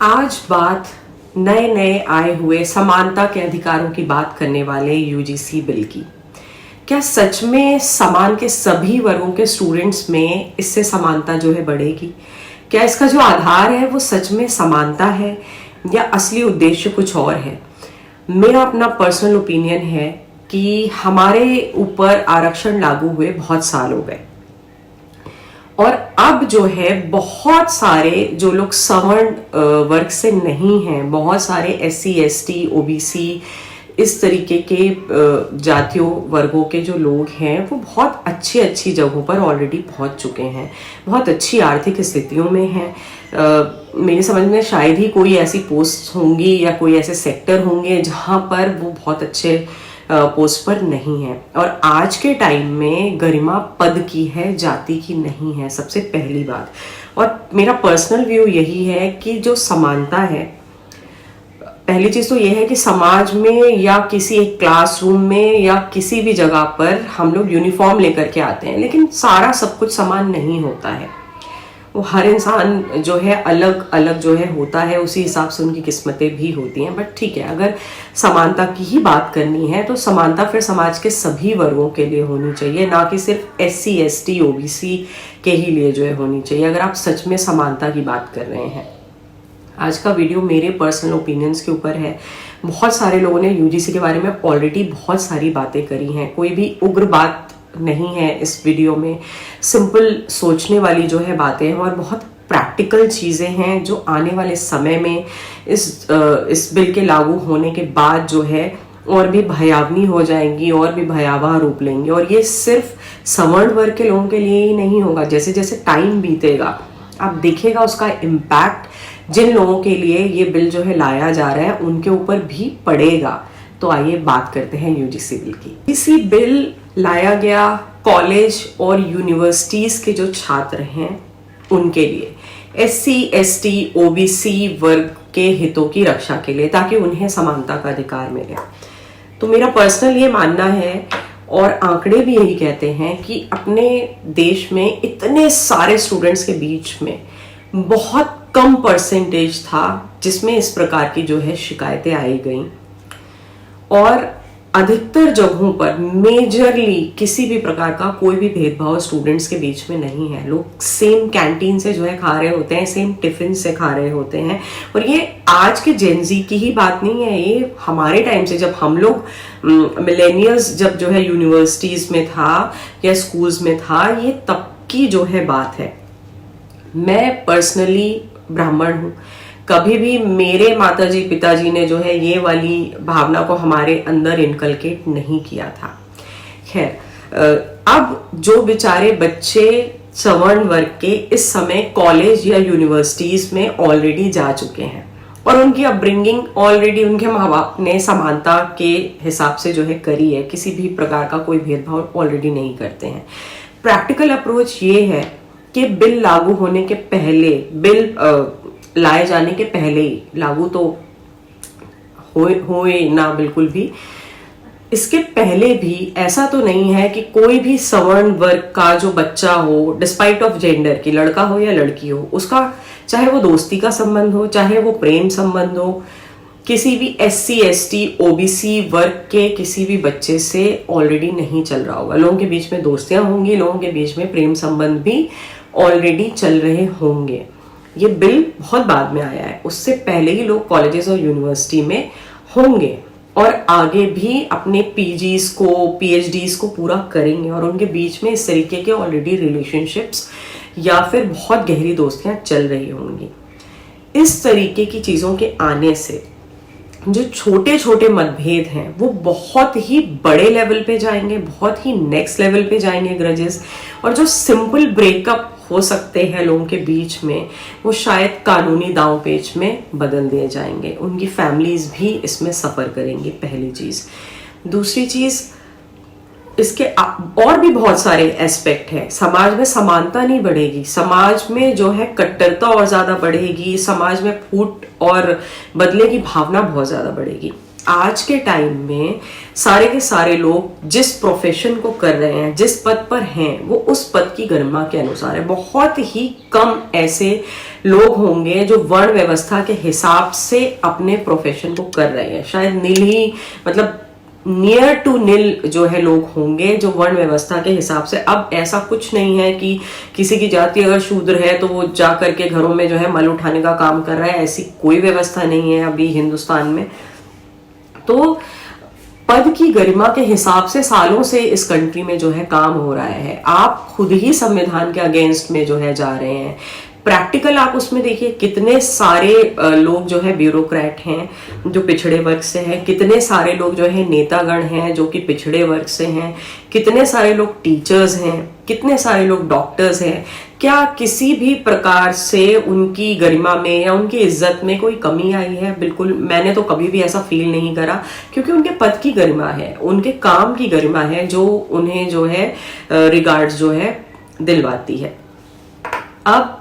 आज बात नए नए आए हुए समानता के अधिकारों की बात करने वाले यूजीसी बिल की। क्या सच में समान के सभी वर्गों के स्टूडेंट्स में इससे समानता जो है बढ़ेगी? क्या इसका जो आधार है वो सच में समानता है या असली उद्देश्य कुछ और है? मेरा अपना पर्सनल ओपिनियन है कि हमारे ऊपर आरक्षण लागू हुए बहुत साल हो गए और अब जो है बहुत सारे जो लोग सवर्ण वर्ग से नहीं हैं, बहुत सारे SC ST OBC इस तरीके के जातियों वर्गों के जो लोग हैं वो बहुत अच्छी अच्छी जगहों पर ऑलरेडी पहुंच चुके हैं, बहुत अच्छी आर्थिक स्थितियों में हैं। मेरी समझ में शायद ही कोई ऐसी पोस्ट होंगी या कोई ऐसे सेक्टर होंगे जहां पर वो बहुत अच्छे पोस्ट पर नहीं है। और आज के टाइम में गरिमा पद की है, जाति की नहीं है, सबसे पहली बात। और मेरा पर्सनल व्यू यही है कि जो समानता है, पहली चीज तो यह है कि समाज में या किसी एक क्लासरूम में या किसी भी जगह पर हम लोग यूनिफॉर्म लेकर के आते हैं, लेकिन सारा सब कुछ समान नहीं होता है। वो हर इंसान जो है अलग अलग जो है होता है, उसी हिसाब से उनकी किस्मतें भी होती हैं। बट ठीक है, अगर समानता की ही बात करनी है तो समानता फिर समाज के सभी वर्गों के लिए होनी चाहिए, ना कि सिर्फ SC ST OBC के ही लिए जो है होनी चाहिए, अगर आप सच में समानता की बात कर रहे हैं। आज का वीडियो मेरे पर्सनल ओपिनियंस के ऊपर है। बहुत सारे लोगों ने UGC के बारे में ऑलरेडी बहुत सारी बातें करी हैं, कोई भी उग्र बात नहीं है इस वीडियो में, सिंपल सोचने वाली जो है बातें हैं और बहुत प्रैक्टिकल चीज़ें हैं जो आने वाले समय में इस बिल के लागू होने के बाद जो है और भी भयावनी हो जाएंगी और भी भयावह रूप लेंगी। और ये सिर्फ सवर्ण वर्ग के लोगों के लिए ही नहीं होगा, जैसे जैसे टाइम बीतेगा आप देखिएगा उसका इम्पैक्ट जिन लोगों के लिए ये बिल जो है लाया जा रहा है उनके ऊपर भी पड़ेगा। तो आइए बात करते हैं UGC बिल की। UGC बिल लाया गया कॉलेज और यूनिवर्सिटीज के जो छात्र हैं उनके लिए, SC ST OBC वर्ग के हितों की रक्षा के लिए, ताकि उन्हें समानता का अधिकार मिले। तो मेरा पर्सनल ये मानना है और आंकड़े भी यही कहते हैं कि अपने देश में इतने सारे स्टूडेंट्स के बीच में बहुत कम परसेंटेज था जिसमें इस प्रकार की जो है शिकायतें आई गई। और अधिकतर जगहों पर मेजरली किसी भी प्रकार का कोई भी भेदभाव स्टूडेंट्स के बीच में नहीं है। लोग सेम कैंटीन से जो है खा रहे होते हैं, सेम टिफिन से खा रहे होते हैं। और ये आज के जेनजी की ही बात नहीं है, ये हमारे टाइम से जब हम लोग मिलेनियल्स जब जो है यूनिवर्सिटीज में था या स्कूल्स में था, ये तब की जो है बात है। मैं पर्सनली ब्राह्मण हूँ, कभी भी मेरे माताजी पिताजी ने जो है ये वाली भावना को हमारे अंदर इनकलकेट नहीं किया था। खैर, अब जो बेचारे बच्चे सवर्ण वर्ग के इस समय कॉलेज या यूनिवर्सिटीज में ऑलरेडी जा चुके हैं और उनकी अपब्रिंगिंग ऑलरेडी उनके माँ बाप ने समानता के हिसाब से जो है करी है, किसी भी प्रकार का कोई भेदभाव ऑलरेडी नहीं करते हैं। प्रैक्टिकल अप्रोच ये है कि बिल लागू होने के पहले, बिल लाए जाने के पहले ही, लागू तो होए ना बिल्कुल भी, इसके पहले भी ऐसा तो नहीं है कि कोई भी सवर्ण वर्ग का जो बच्चा हो, डिस्पाइट ऑफ जेंडर की, लड़का हो या लड़की हो, उसका चाहे वो दोस्ती का संबंध हो, चाहे वो प्रेम संबंध हो, किसी भी SC ST OBC वर्ग के किसी भी बच्चे से ऑलरेडी नहीं चल रहा होगा। लोगों के बीच में दोस्तियां होंगी, लोगों के बीच में प्रेम संबंध भी ऑलरेडी चल रहे होंगे। ये बिल बहुत बाद में आया है, उससे पहले ही लोग कॉलेजेस और यूनिवर्सिटी में होंगे और आगे भी अपने PGs को PhDs को पूरा करेंगे और उनके बीच में इस तरीके के ऑलरेडी रिलेशनशिप्स या फिर बहुत गहरी दोस्तियां चल रही होंगी। इस तरीके की चीज़ों के आने से जो छोटे छोटे मतभेद हैं वो बहुत ही बड़े लेवल पे जाएंगे, बहुत ही नेक्स्ट लेवल पे जाएंगे ग्रजेस, और जो सिंपल ब्रेकअप हो सकते हैं लोगों के बीच में वो शायद कानूनी दांव पेच में बदल दिए जाएंगे। उनकी फैमिलीज भी इसमें सफ़र करेंगी, पहली चीज़। दूसरी चीज़, इसके और भी बहुत सारे एस्पेक्ट हैं। समाज में समानता नहीं बढ़ेगी, समाज में जो है कट्टरता और ज़्यादा बढ़ेगी, समाज में फूट और बदले की भावना बहुत ज़्यादा बढ़ेगी। आज के टाइम में सारे के सारे लोग जिस प्रोफेशन को कर रहे हैं, जिस पद पर हैं, वो उस पद की गरिमा के अनुसार है। बहुत ही कम ऐसे लोग होंगे जो वर्ण व्यवस्था के हिसाब से अपने प्रोफेशन को कर रहे हैं। शायद नील ही, मतलब नियर टू नील जो है लोग होंगे जो वर्ण व्यवस्था के हिसाब से। अब ऐसा कुछ नहीं है कि किसी की जाति अगर शूद्र है तो वो जा करके घरों में जो है मल उठाने का काम कर रहा है, ऐसी कोई व्यवस्था नहीं है अभी हिंदुस्तान में। तो पद की गरिमा के हिसाब से सालों से इस कंट्री में जो है काम हो रहा है। आप खुद ही संविधान के अगेंस्ट में जो है जा रहे हैं। प्रैक्टिकल आप उसमें देखिए कितने सारे लोग जो है ब्यूरोक्रेट हैं जो पिछड़े वर्ग से हैं, कितने सारे लोग जो है नेतागण हैं जो कि पिछड़े वर्ग से हैं, कितने सारे लोग टीचर्स हैं, कितने सारे लोग डॉक्टर्स हैं। क्या किसी भी प्रकार से उनकी गरिमा में या उनकी इज्जत में कोई कमी आई है? बिल्कुल, मैंने तो कभी भी ऐसा फील नहीं करा, क्योंकि उनके पद की गरिमा है, उनके काम की गरिमा है जो उन्हें जो है रिगार्ड्स जो है दिलवाती है। अब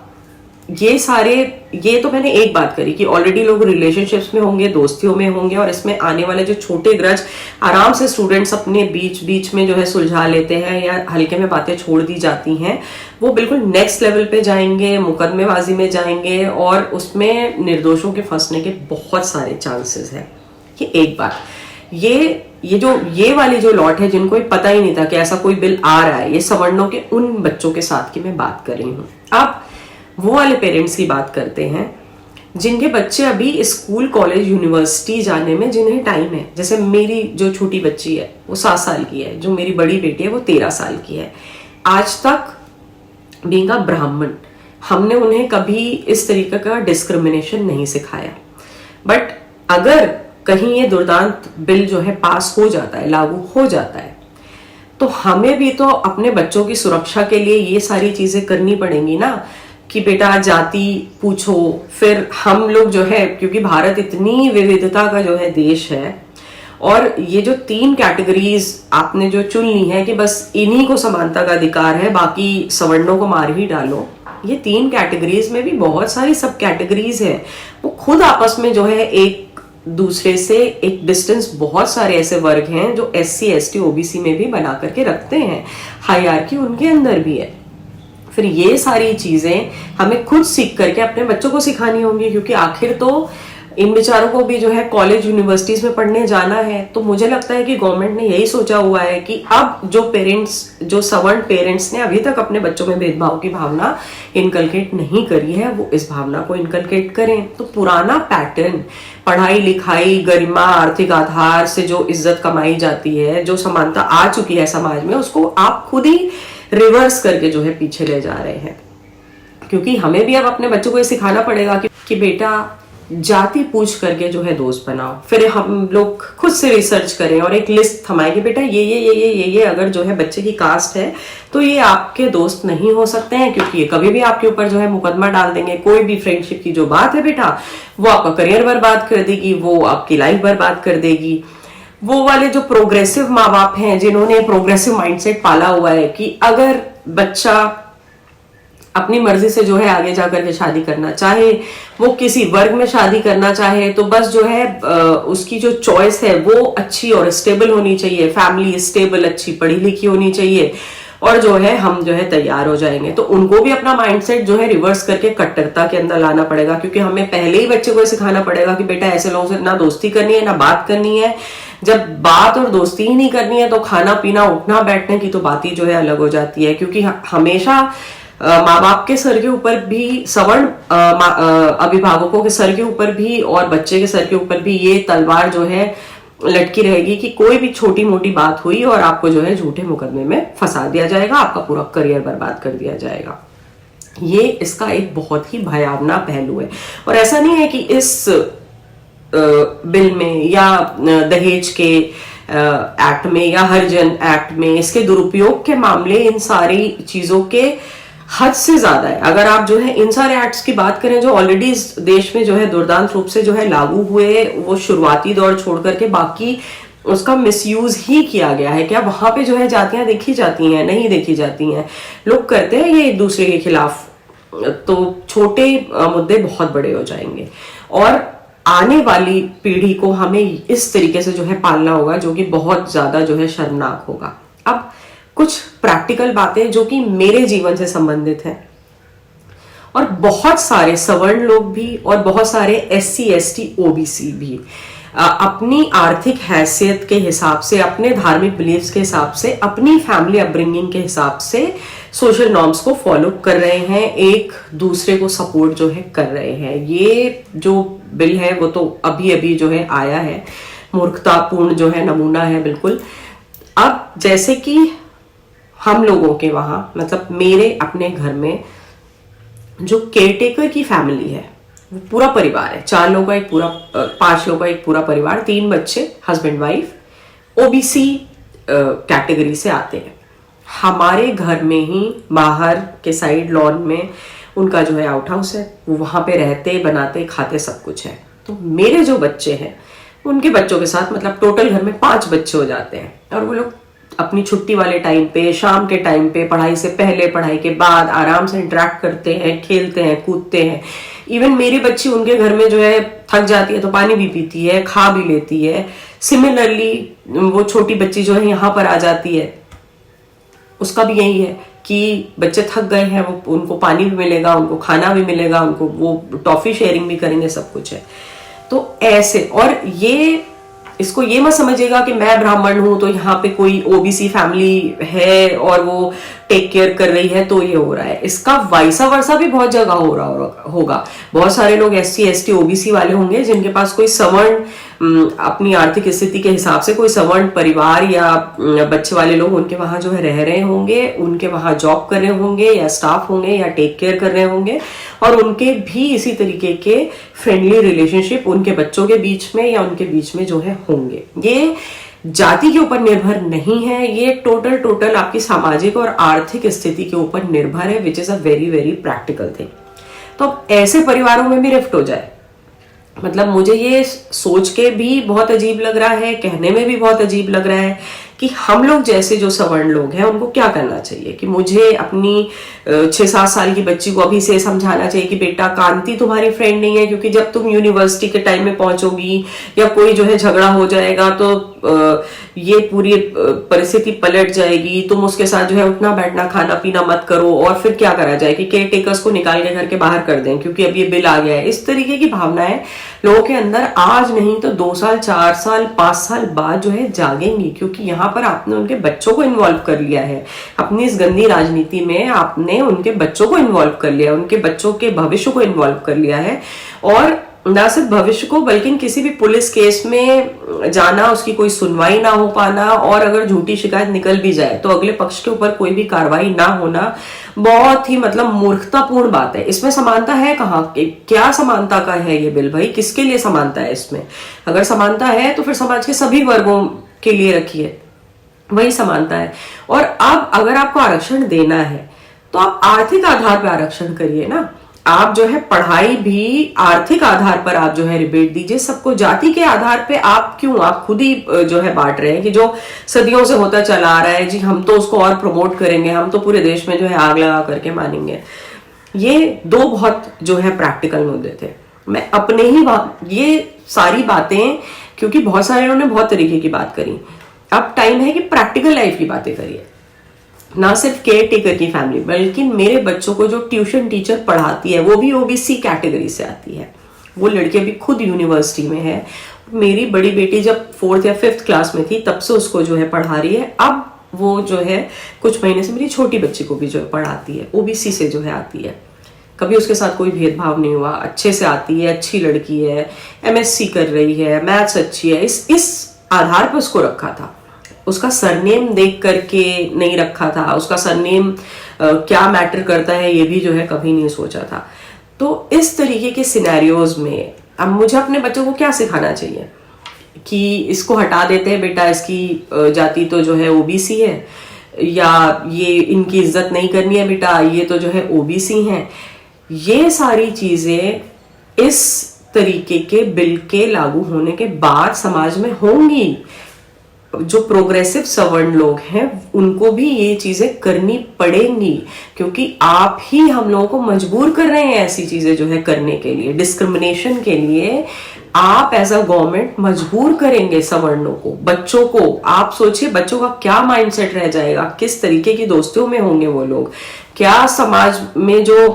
ये तो मैंने एक बात करी कि ऑलरेडी लोग रिलेशनशिप्स में होंगे, दोस्तियों में होंगे, और इसमें आने वाले जो छोटे ग्रज आराम से स्टूडेंट्स अपने बीच में जो है सुलझा लेते हैं या हल्के में बातें छोड़ दी जाती हैं, वो बिल्कुल नेक्स्ट लेवल पे जाएंगे, मुकदमेबाजी में जाएंगे और उसमें निर्दोषों के फंसने के बहुत सारे चांसेस हैं। ये एक बात। ये वाली जो लॉट है जिनको पता ही नहीं था कि ऐसा कोई बिल आ रहा है, ये सवर्णों के उन बच्चों के साथ की मैं बात कर रही हूँ। अब वो वाले पेरेंट्स की बात करते हैं जिनके बच्चे अभी स्कूल, कॉलेज, यूनिवर्सिटी जाने में जिन्हें टाइम है। जैसे मेरी जो छोटी बच्ची है वो 7 साल की है, जो मेरी बड़ी बेटी है वो 13 साल की है। आज तक बीइंग अ ब्राह्मण हमने उन्हें कभी इस तरीके का डिस्क्रिमिनेशन नहीं सिखाया। बट अगर कहीं ये दुर्दांत बिल जो है पास हो जाता है, लागू हो जाता है, तो हमें भी तो अपने बच्चों की सुरक्षा के लिए ये सारी चीजें करनी पड़ेंगी ना, कि बेटा जाति पूछो। फिर हम लोग जो है, क्योंकि भारत इतनी विविधता का जो है देश है, और ये जो 3 कैटेगरीज आपने जो चुन ली है कि बस इन्हीं को समानता का अधिकार है, बाकी सवर्णों को मार ही डालो, ये 3 कैटेगरीज में भी बहुत सारी सब कैटेगरीज है। वो खुद आपस में जो है एक दूसरे से एक डिस्टेंस, बहुत सारे ऐसे वर्ग हैं जो SC, ST, OBC में भी बना करके रखते हैं, हायरार्की उनके अंदर भी है। फिर ये सारी चीजें हमें खुद सीख करके अपने बच्चों को सिखानी होंगी, क्योंकि आखिर तो इन बेचारों को भी जो है कॉलेज, यूनिवर्सिटीज में पढ़ने जाना है। तो मुझे लगता है कि गवर्नमेंट ने यही सोचा हुआ है कि अब जो सवर्ण पेरेंट्स ने अभी तक अपने बच्चों में भेदभाव की भावना इनकलकेट नहीं करी है, वो इस भावना को इनकलकेट करें। तो पुराना पैटर्न, पढ़ाई लिखाई, गरिमा, आर्थिक आधार से जो इज्जत कमाई जाती है, जो समानता आ चुकी है समाज में, उसको आप खुद ही रिवर्स करके जो है पीछे ले जा रहे हैं। क्योंकि हमें भी अब अपने बच्चों को ये सिखाना पड़ेगा कि बेटा जाति पूछ करके जो है दोस्त बनाओ। फिर हम लोग खुद से रिसर्च करें और एक लिस्ट थमाएं कि बेटा ये अगर जो है बच्चे की कास्ट है तो ये आपके दोस्त नहीं हो सकते हैं, क्योंकि ये कभी भी आपके ऊपर जो है मुकदमा डाल देंगे। कोई भी फ्रेंडशिप की जो बात है बेटा, वो आपका करियर बर्बाद कर देगी, वो आपकी लाइफ बर्बाद कर देगी। वो वाले जो प्रोग्रेसिव माँ बाप हैं, जिन्होंने प्रोग्रेसिव माइंडसेट पाला हुआ है कि अगर बच्चा अपनी मर्जी से जो है आगे जाकर के शादी करना चाहे, वो किसी वर्ग में शादी करना चाहे, तो बस जो है उसकी जो चॉइस है वो अच्छी और स्टेबल होनी चाहिए, फैमिली स्टेबल, अच्छी पढ़ी लिखी होनी चाहिए, और जो है हम जो है तैयार हो जाएंगे। तो उनको भी अपना माइंडसेट जो है रिवर्स करके कट्टरता के अंदर लाना पड़ेगा, क्योंकि हमें पहले ही बच्चे को सिखाना पड़ेगा कि बेटा ऐसे लोगों से ना दोस्ती करनी है, ना बात करनी है। जब बात और दोस्ती ही नहीं करनी है तो खाना पीना, उठना बैठने की तो बात ही जो है अलग हो जाती है। क्योंकि हमेशा माँ बाप के सर के ऊपर भी, सवर्ण अभिभावकों के सर के ऊपर भी और बच्चे के सर के ऊपर भी ये तलवार जो है लटकी रहेगी कि कोई भी छोटी मोटी बात हुई और आपको जो है झूठे मुकदमे में फंसा दिया जाएगा, आपका पूरा करियर बर्बाद कर दिया जाएगा। ये इसका एक बहुत ही भयावना पहलू है। और ऐसा नहीं है कि इस बिल में या दहेज के एक्ट में या हरिजन एक्ट में इसके दुरुपयोग के मामले इन सारी चीजों के हद से ज्यादा है। अगर आप जो है इन सारे एक्ट्स की बात करें जो ऑलरेडी इस देश में जो है दुर्दांत रूप से जो है लागू हुए, वो शुरुआती दौर छोड़ करके बाकी उसका मिसयूज ही किया गया है। क्या वहां पे जो है जातियां देखी जाती हैं? नहीं देखी जाती हैं। लोग करते हैं ये एक दूसरे के खिलाफ, तो छोटे मुद्दे बहुत बड़े हो जाएंगे। और आने वाली पीढ़ी को हमें इस तरीके से जो है पालना होगा, जो कि बहुत ज्यादा जो है शर्मनाक होगा। अब कुछ प्रैक्टिकल बातें जो कि मेरे जीवन से संबंधित है, और बहुत सारे सवर्ण लोग भी और बहुत सारे SC ST OBC भी अपनी आर्थिक हैसियत के हिसाब से, अपने धार्मिक बिलीव्स के हिसाब से, अपनी फैमिली अपब्रिंगिंग के हिसाब से सोशल नॉर्म्स को फॉलो कर रहे हैं, एक दूसरे को सपोर्ट जो है कर रहे हैं। ये जो बिल है वो तो अभी अभी जो है आया है, मूर्खतापूर्ण जो है नमूना है बिल्कुल। अब जैसे कि हम लोगों के वहां, मतलब मेरे अपने घर में जो केयरटेकर की फैमिली है, वो पूरा परिवार है, 4 लोगों का एक पूरा, 5 लोगों का एक पूरा परिवार, 3 बच्चे, हस्बैंड वाइफ, OBC कैटेगरी से आते हैं। हमारे घर में ही बाहर के साइड लॉन में उनका जो है आउट हाउस है, वो वहां पे रहते, बनाते, खाते, सब कुछ है। तो मेरे जो बच्चे हैं उनके बच्चों के साथ, मतलब टोटल घर में 5 बच्चे हो जाते हैं, और वो लोग अपनी छुट्टी वाले टाइम पे, शाम के टाइम पे, पढ़ाई से पहले, पढ़ाई के बाद आराम से इंटरेक्ट करते हैं, खेलते हैं, कूदते हैं। इवन मेरी बच्ची उनके घर में जो है थक जाती है तो पानी भी पीती है, खा भी लेती है। सिमिलरली वो छोटी बच्ची जो है यहाँ पर आ जाती है, उसका भी यही है कि बच्चे थक गए हैं, वो उनको पानी भी मिलेगा, उनको खाना भी मिलेगा, उनको वो टॉफी शेयरिंग भी करेंगे, सब कुछ है। तो ऐसे, और ये इसको ये मत समझिएगा कि मैं ब्राह्मण हूं तो यहाँ पे कोई OBC फैमिली है और वो टेक केयर कर रही है तो ये हो रहा है। इसका वाइसा वर्सा भी बहुत जगह हो रहा होगा। बहुत सारे लोग SC ST OBC वाले होंगे जिनके पास कोई सवर्ण, अपनी आर्थिक स्थिति के हिसाब से कोई सवर्ण परिवार या बच्चे वाले लोग उनके वहां जो है रह रहे होंगे, उनके वहां जॉब कर रहे होंगे या स्टाफ होंगे या टेक केयर कर रहे होंगे, और उनके भी इसी तरीके के फ्रेंडली रिलेशनशिप उनके बच्चों के बीच में या उनके बीच में जो है होंगे। ये जाति के ऊपर निर्भर नहीं है, ये टोटल आपकी सामाजिक और आर्थिक स्थिति के ऊपर निर्भर है, which is a very very practical thing. तो ऐसे परिवारों में भी रिफ्ट हो जाए, मतलब मुझे ये सोच के भी बहुत अजीब लग रहा है, कहने में भी बहुत अजीब लग रहा है कि हम लोग जैसे जो सवर्ण लोग हैं उनको क्या करना चाहिए कि मुझे अपनी 6-7 साल की बच्ची को अभी से समझाना चाहिए कि बेटा कांति तुम्हारी फ्रेंड नहीं है, क्योंकि जब तुम यूनिवर्सिटी के टाइम में पहुंचोगी या कोई जो है झगड़ा हो जाएगा तो ये पूरी परिस्थिति पलट जाएगी, तुम उसके साथ जो है उठना बैठना खाना पीना मत करो, और फिर क्या करा जाए कि केयर टेकर्स को निकाल के घर के बाहर कर दें क्योंकि अब ये बिल आ गया है। इस तरीके की भावनाएं लोगों के अंदर आज नहीं तो 2 साल 4 साल 5 साल बाद जो है जागेंगी, क्योंकि यहाँ पर आपने उनके बच्चों को इन्वॉल्व कर लिया है अपनी इस गंदी राजनीति में, आपने उनके बच्चों को इन्वॉल्व कर लिया, उनके बच्चों के भविष्य को इन्वॉल्व कर लिया है। और ना सिर्फ भविष्य को बल्कि किसी भी पुलिस केस में जाना, उसकी कोई सुनवाई ना हो पाना, और अगर झूठी शिकायत निकल भी जाए तो अगले पक्ष के ऊपर कोई भी कार्रवाई ना होना, बहुत ही मतलब मूर्खतापूर्ण बात है। इसमें समानता है कहाँ? क्या समानता का है ये बिल भाई? किसके लिए समानता है इसमें? अगर समानता है तो फिर समाज के सभी वर्गों के लिए रखिए, वही समानता है। और अब अगर आपको आरक्षण देना है तो आप आर्थिक आधार पर आरक्षण करिए ना। आप जो है पढ़ाई भी आर्थिक आधार पर आप जो है रिबेट दीजिए सबको। जाति के आधार पे आप क्यों, आप खुद ही जो है बांट रहे हैं कि जो सदियों से होता चला आ रहा है, जी हम तो उसको और प्रमोट करेंगे, हम तो पूरे देश में जो है आग लगा करके मानेंगे। ये 2 बहुत जो है प्रैक्टिकल मुद्दे थे। मैं अपने ही ये सारी बातें, क्योंकि बहुत सारे लोगों ने बहुत तरीके की बात करी, अब टाइम है कि प्रैक्टिकल लाइफ की बातें करिए। ना सिर्फ केयर टेकर की फैमिली, बल्कि मेरे बच्चों को जो ट्यूशन टीचर पढ़ाती है वो भी OBC कैटेगरी से आती है। वो लड़की अभी खुद यूनिवर्सिटी में है। मेरी बड़ी बेटी जब 4th या 5th क्लास में थी तब से उसको जो है पढ़ा रही है। अब वो जो है कुछ महीने से मेरी छोटी बच्ची को भी जो है पढ़ाती है, OBC से जो है आती है। कभी उसके साथ कोई भेदभाव नहीं हुआ, अच्छे से आती है, अच्छी लड़की है, MSc कर रही है, मैथ्स अच्छी है। इस आधार पर उसको रखा था। उसका सरनेम देख करके नहीं रखा था। उसका सरनेम क्या मैटर करता है ये भी जो है कभी नहीं सोचा था। तो इस तरीके के सिनेरियोज में अब मुझे अपने बच्चों को क्या सिखाना चाहिए कि इसको हटा देते हैं बेटा, इसकी जाति तो जो है OBC है, या ये इनकी इज्जत नहीं करनी है बेटा, ये तो जो है OBC हैं। ये सारी चीजें इस तरीके के बिल के लागू होने के बाद समाज में होंगी। जो प्रोग्रेसिव सवर्ण लोग हैं उनको भी ये चीजें करनी पड़ेंगी, क्योंकि आप ही हम लोगों को मजबूर कर रहे हैं ऐसी चीजें जो है करने के लिए। डिस्क्रिमिनेशन के लिए आप एज अ गवर्नमेंट मजबूर करेंगे सवर्णों को, बच्चों को। आप सोचिए बच्चों का क्या माइंडसेट रह जाएगा, किस तरीके की दोस्तियों में होंगे वो लोग, क्या समाज में जो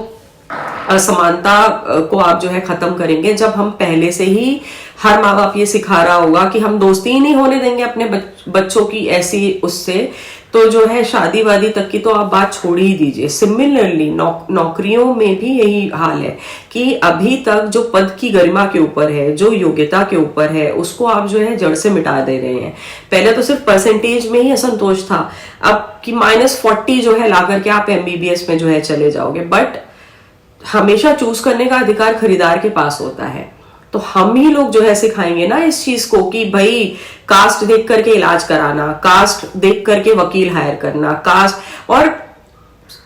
असमानता को आप जो है खत्म करेंगे जब हम पहले से ही, हर माँ बाप ये सिखा रहा होगा कि हम दोस्ती ही नहीं होने देंगे अपने बच्चों की ऐसी उससे, तो जो है शादी वादी तक की तो आप बात छोड़ ही दीजिए। सिमिलरली नौकरियों में भी यही हाल है कि अभी तक जो पद की गरिमा के ऊपर है, जो योग्यता के ऊपर है, उसको आप जो है जड़ से मिटा दे रहे हैं। पहले तो सिर्फ परसेंटेज में ही असंतोष था, अब कि -40 जो है ला करके आप MBBS में जो है चले जाओगे। बट हमेशा चूज करने का अधिकार खरीदार के पास होता है, तो हम ही लोग जो है सिखाएंगे ना इस चीज को कि भाई कास्ट देख करके इलाज कराना, कास्ट देख करके वकील हायर करना, कास्ट, और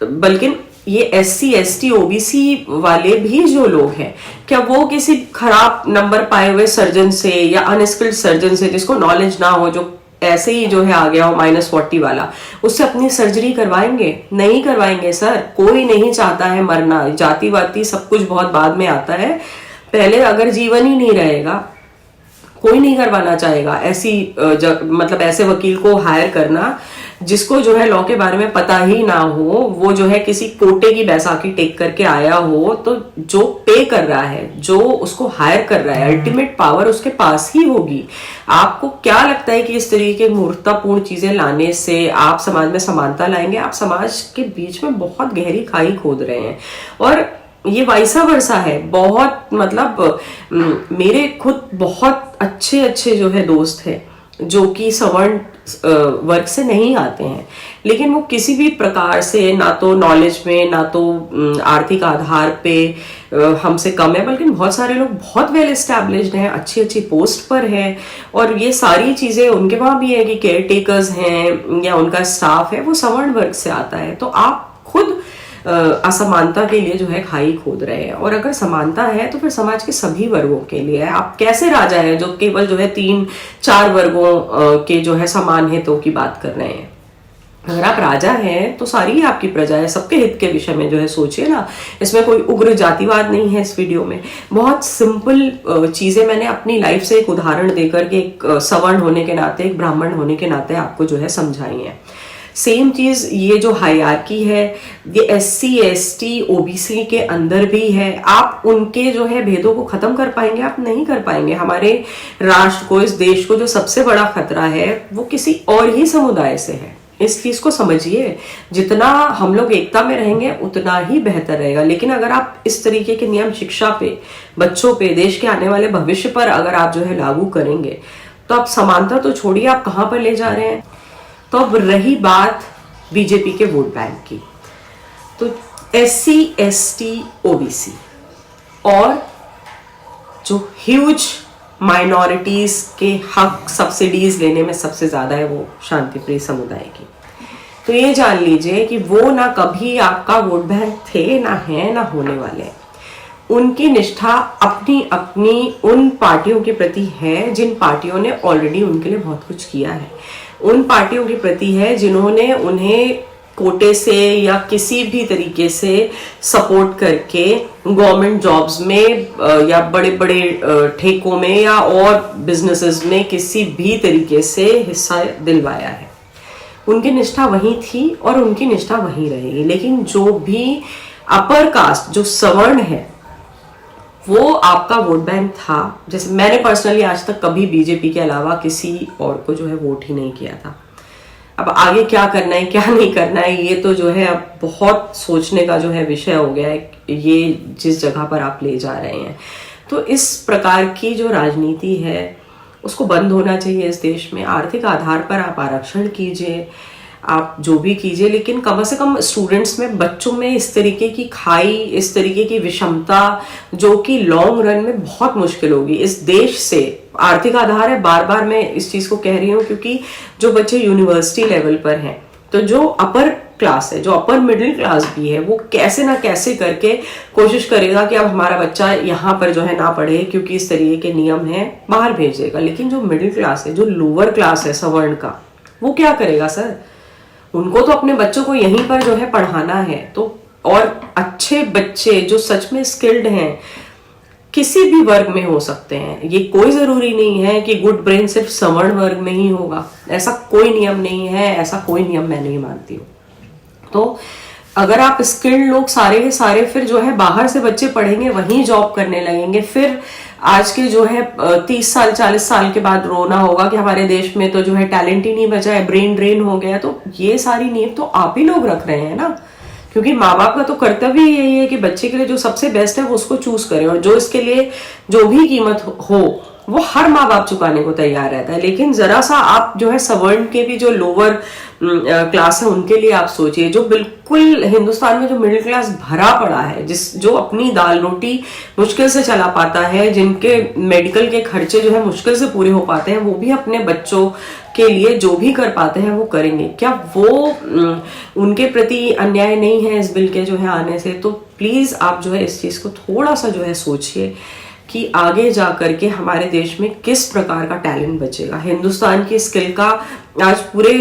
बल्कि ये SC ST OBC वाले भी जो लोग हैं, क्या वो किसी खराब नंबर पाए हुए सर्जन से या अनस्किल्ड सर्जन से, जिसको नॉलेज ना हो, जो ऐसे ही जो है आ गया हो -40 वाला, उससे अपनी सर्जरी करवाएंगे? नहीं करवाएंगे सर। कोई नहीं चाहता है मरना, जाति वाति सब कुछ बहुत बाद में आता है, पहले अगर जीवन ही नहीं रहेगा कोई नहीं करवाना चाहेगा। ऐसी मतलब ऐसे वकील को हायर करना जिसको जो है लॉ के बारे में पता ही ना हो, वो जो है किसी कोटे की बैसाखी टेक करके आया हो, तो जो पे कर रहा है, जो उसको हायर कर रहा है, अल्टीमेट पावर उसके पास ही होगी। आपको क्या लगता है कि इस तरीके की मूर्खतापूर्ण चीजें लाने से आप समाज में समानता लाएंगे? आप समाज के बीच में बहुत गहरी खाई खोद रहे हैं। और ये वाइसा वर्सा है। बहुत मतलब मेरे खुद बहुत अच्छे अच्छे जो है दोस्त हैं जो कि सवर्ण वर्ग से नहीं आते हैं, लेकिन वो किसी भी प्रकार से ना तो नॉलेज में, ना तो आर्थिक आधार पे हमसे कम है, बल्कि बहुत सारे लोग बहुत वेल एस्टैब्लिश्ड हैं, अच्छी अच्छी पोस्ट पर हैं, और ये सारी चीजें उनके वहां भी है कि केयर टेकर्स हैं या उनका स्टाफ है वो सवर्ण वर्ग से आता है। तो आप खुद असमानता के लिए जो है खाई खोद रहे हैं। और अगर समानता है तो फिर समाज के सभी वर्गों के लिए है। आप कैसे राजा है जो केवल जो है 3-4 वर्गों के जो है समान हितों की बात कर रहे हैं? अगर आप राजा हैं तो सारी आपकी प्रजा है, सबके हित के विषय में जो है सोचिए ना। इसमें कोई उग्र जातिवाद नहीं है। इस वीडियो में बहुत सिंपल चीजें मैंने अपनी लाइफ से एक उदाहरण देकर के, एक सवर्ण होने के नाते, एक ब्राह्मण होने के नाते आपको जो है समझाई है। सेम चीज ये जो हायरार्की है ये SC ST OBC के अंदर भी है। आप उनके जो है भेदों को खत्म कर पाएंगे? आप नहीं कर पाएंगे। हमारे राष्ट्र को, इस देश को जो सबसे बड़ा खतरा है वो किसी और ही समुदाय से है। इस चीज को समझिए। जितना हम लोग एकता में रहेंगे उतना ही बेहतर रहेगा। लेकिन अगर आप इस तरीके के नियम शिक्षा पे, बच्चों पे, देश के आने वाले भविष्य पर अगर आप जो है लागू करेंगे तो आप समानता तो छोड़िए, आप कहां पर ले जा रहे हैं। तो अब रही बात बीजेपी के वोट बैंक की, तो SC ST OBC और जो ह्यूज माइनॉरिटीज के हक सब्सिडीज लेने में सबसे ज्यादा है वो शांतिप्रिय समुदाय की। तो ये जान लीजिए कि वो ना कभी आपका वोट बैंक थे, ना है, ना होने वाले। उनकी निष्ठा अपनी अपनी उन पार्टियों के प्रति है जिन पार्टियों ने ऑलरेडी उनके लिए बहुत कुछ किया है, उन पार्टियों के प्रति है जिन्होंने उन्हें कोटे से या किसी भी तरीके से सपोर्ट करके गवर्नमेंट जॉब्स में या बड़े बड़े ठेकों में या और बिजनेसेस में किसी भी तरीके से हिस्सा दिलवाया है। उनकी निष्ठा वही थी और उनकी निष्ठा वही रहेगी। लेकिन जो भी अपर कास्ट, जो सवर्ण है, वो आपका वोट बैंक था। जैसे मैंने पर्सनली आज तक कभी बीजेपी के अलावा किसी और को जो है वोट ही नहीं किया था। अब आगे क्या करना है, क्या नहीं करना है, ये तो जो है अब बहुत सोचने का जो है विषय हो गया है, ये जिस जगह पर आप ले जा रहे हैं। तो इस प्रकार की जो राजनीति है उसको बंद होना चाहिए इस देश में। आर्थिक आधार पर आप आरक्षण कीजिए, आप जो भी कीजिए, लेकिन कम से कम स्टूडेंट्स में, बच्चों में इस तरीके की खाई, इस तरीके की विषमता जो कि लॉन्ग रन में बहुत मुश्किल होगी इस देश से। आर्थिक आधार है, बार बार मैं इस चीज को कह रही हूँ क्योंकि जो बच्चे यूनिवर्सिटी लेवल पर हैं, तो जो अपर क्लास है, जो अपर मिडिल क्लास भी है, वो कैसे ना कैसे करके कोशिश करेगा कि अब हमारा बच्चा यहाँ पर जो है ना पढ़े क्योंकि इस तरीके के नियम है, बाहर भेज देगा। लेकिन जो मिडिल क्लास है, जो लोअर क्लास है सवर्ण का, वो क्या करेगा सर? उनको तो अपने बच्चों को यहीं पर जो है पढ़ाना है। तो और अच्छे बच्चे जो सच में स्किल्ड हैं किसी भी वर्ग में हो सकते हैं। ये कोई जरूरी नहीं है कि गुड ब्रेन सिर्फ सवर्ण वर्ग में ही होगा, ऐसा कोई नियम नहीं है, ऐसा कोई नियम मैं नहीं मानती हूँ। तो अगर आप स्किल्ड लोग सारे के सारे फिर जो है बाहर से बच्चे पढ़ेंगे, वहीं जॉब करने लगेंगे, फिर आज के जो है 30 साल 40 साल के बाद रोना होगा कि हमारे देश में तो जो है टैलेंट ही नहीं बचा है, ब्रेन ड्रेन हो गया। तो ये सारी नींव तो आप ही लोग रख रहे हैं ना, क्योंकि माँ बाप का तो कर्तव्य यही है कि बच्चे के लिए जो सबसे बेस्ट है वो उसको चूज करें, और जो इसके लिए जो भी कीमत हो वो हर माँ बाप चुकाने को तैयार रहता है। लेकिन जरा सा आप जो है सवर्ण के भी जो लोअर क्लास है उनके लिए आप सोचिए, जो बिल्कुल हिंदुस्तान में जो मिडिल क्लास भरा पड़ा है, जो अपनी दाल रोटी मुश्किल से चला पाता है, जिनके मेडिकल के खर्चे जो है मुश्किल से पूरे हो पाते हैं, वो भी अपने बच्चों के लिए जो भी कर पाते हैं वो करेंगे। क्या वो उनके प्रति अन्याय नहीं है इस बिल के जो है आने से? तो प्लीज आप जो है इस चीज को थोड़ा सा जो है सोचिए कि आगे जाकर के हमारे देश में किस प्रकार का टैलेंट बचेगा। हिंदुस्तान की स्किल का आज पूरे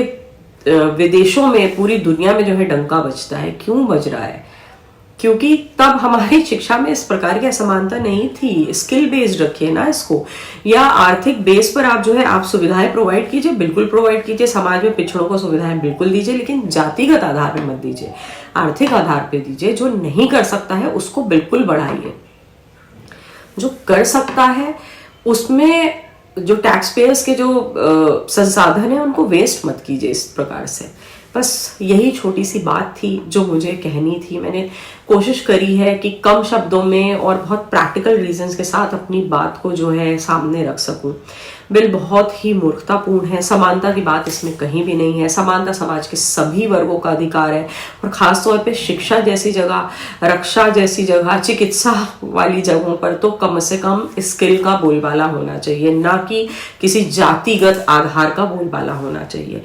विदेशों में, पूरी दुनिया में जो है डंका बजता है। क्यों बज रहा है? क्योंकि तब हमारी शिक्षा में इस प्रकार की असमानता नहीं थी। स्किल बेस्ड रखिए ना इसको, या आर्थिक बेस पर आप जो है आप सुविधाएं प्रोवाइड कीजिए, बिल्कुल प्रोवाइड कीजिए। समाज में पिछड़ों को सुविधाएं बिल्कुल दीजिए, लेकिन जातिगत आधार पर मत दीजिए, आर्थिक आधार पर दीजिए। जो नहीं कर सकता है उसको बिल्कुल बढ़ाइए, जो कर सकता है उसमें जो टैक्स पेयर्स के जो संसाधन है उनको वेस्ट मत कीजिए इस प्रकार से। बस यही छोटी सी बात थी जो मुझे कहनी थी। मैंने कोशिश करी है कि कम शब्दों में और बहुत प्रैक्टिकल रीजंस के साथ अपनी बात को जो है सामने रख सकूं। बिल बहुत ही मूर्खतापूर्ण है, समानता की बात इसमें कहीं भी नहीं है। समानता समाज के सभी वर्गों का अधिकार है, और खासतौर पे शिक्षा जैसी जगह, रक्षा जैसी जगह, चिकित्सा वाली जगहों पर तो कम से कम स्किल का बोलबाला होना चाहिए, ना कि किसी जातिगत आधार का बोलबाला होना चाहिए।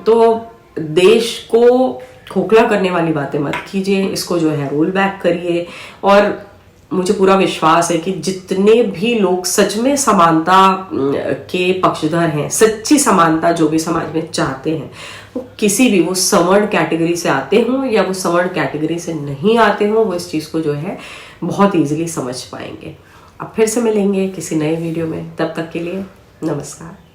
तो देश को खोखला करने वाली बातें मत कीजिए, इसको जो है रोल बैक करिए। और मुझे पूरा विश्वास है कि जितने भी लोग सच में समानता के पक्षधर हैं, सच्ची समानता जो भी समाज में चाहते हैं, वो किसी भी, वो सवर्ण कैटेगरी से आते हों या वो सवर्ण कैटेगरी से नहीं आते हों, वो इस चीज़ को जो है बहुत ईजिली समझ पाएंगे। अब फिर से मिलेंगे किसी नए वीडियो में, तब तक के लिए नमस्कार।